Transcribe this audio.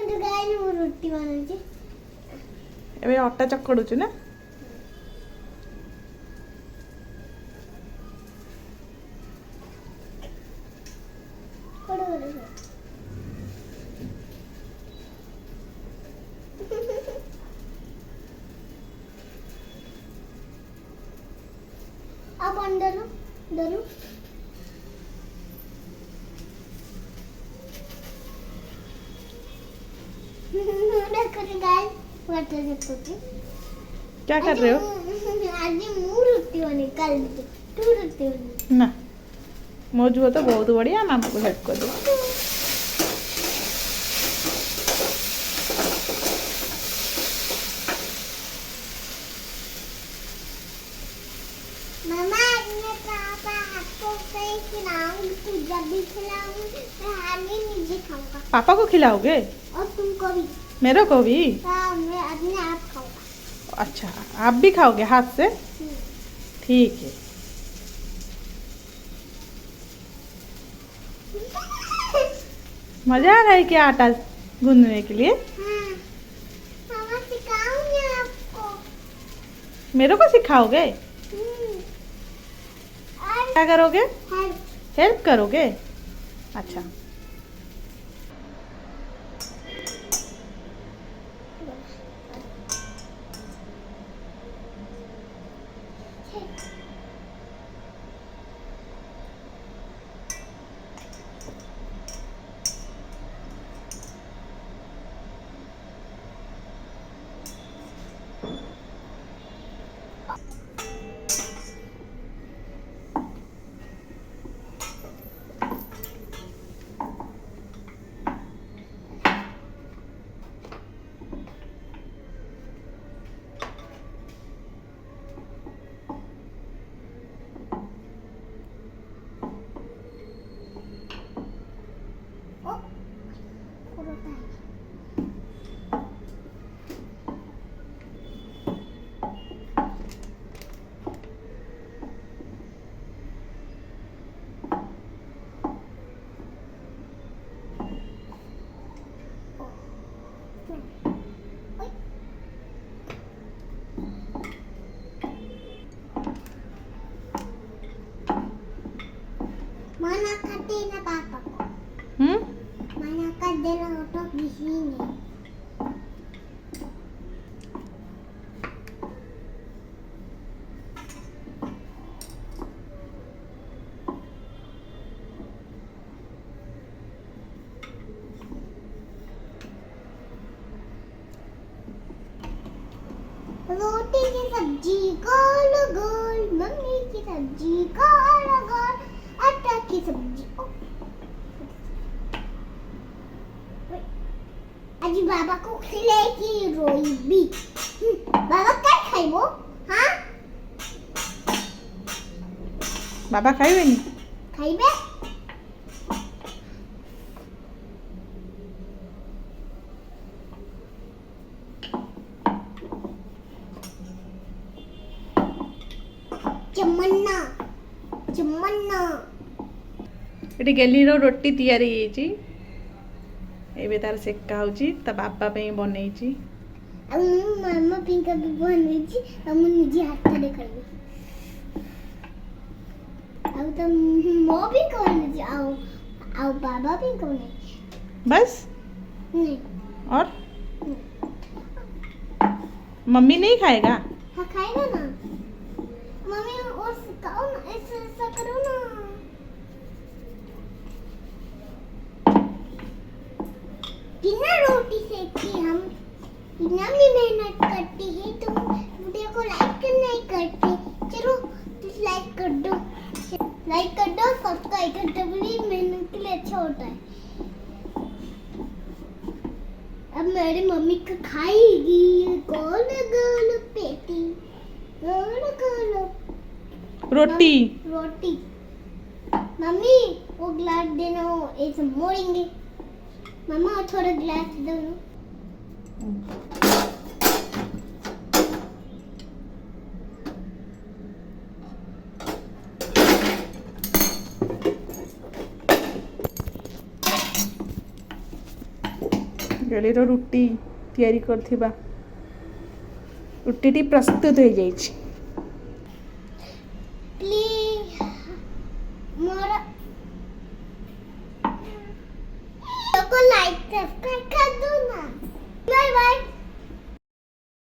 ରୁଟି ବନଉଛି। ଏବେ ଅଟା ଚକଡୁଛୁ ନା? अब अंदर डरू क्या कर रहे हो? आज रुटी बनी, कल तू रुटी बनी ना मौजू हो तो बहुत बढ़िया, मामा को हेल्प कर दो। मामा मैं पापा आपको कहीं खिलाऊंगी, पूजा भी खिलाऊंगी, मैं आगे नीचे खाऊंगा। पापा को खिलाओगे? और तुमको भी। मेरे को भी? हाँ, मैं अपने आप खाऊंगा। अच्छा, आप भी खाओगे हाथ से? ठीक है। मजा आ रहा है क्या आटा गूंदने के लिए? हाँ, मामा सिखाऊंगी आपको। मेरे को सिखाओगे? और क्या करोगे? हेल्प। हेल्प करोगे? अच्छा। Mana katina papa ko? Mana kadela utok di sini. रोटी की सब्जी गोल गोल, मम्मी की सब्जी गोल गोल, आटा की सब्जी। आज बाबा को खिलाएगी रोई भी। बाबा क्या खाइबो? हाँ? बाबा खाइबेनी? खाइबे? चमन्ना चमन्ना एटी गेलीर रोटी तैयारी ହେଇଛି। ଏବେ तार सेका होची ता बापा पे बनेଇଛି। अब मामा पिंका भी बनेଇଛି, हम निजी हाथ से खाइबे। अब तो मो भी बनेଇଛି, आओ बाबा भी बनेଇଛି। बस? नहीं और मम्मी नहीं खाएगा? हाँ खाएगा ना। मम्मी और सिखाओ ना, ऐसा करो ना। बिना रोटी सेकी हम इतना भी मेहनत करती है, तुम वीडियो को लाइक क्यों नहीं करते? चलो लाइक कर दो, सब्सक्राइब कर दो, बड़ी मेहनत के लिए अच्छा होता है। अब मेरी मम्मी का खाएगी गोल गोल पेटी, गोल गोल रोटी। मम्मी वो ग्लास देना, ऐसे मोड़ेंगे। मम्मा थोड़ा ग्लास दो ना। गेलीर रुटी तैयारी करथिबा रुटीटी प्रस्तुत हो जाइछि प्लीज मोर को लाइक सब्सक्राइब कर दो ना बाय बाय।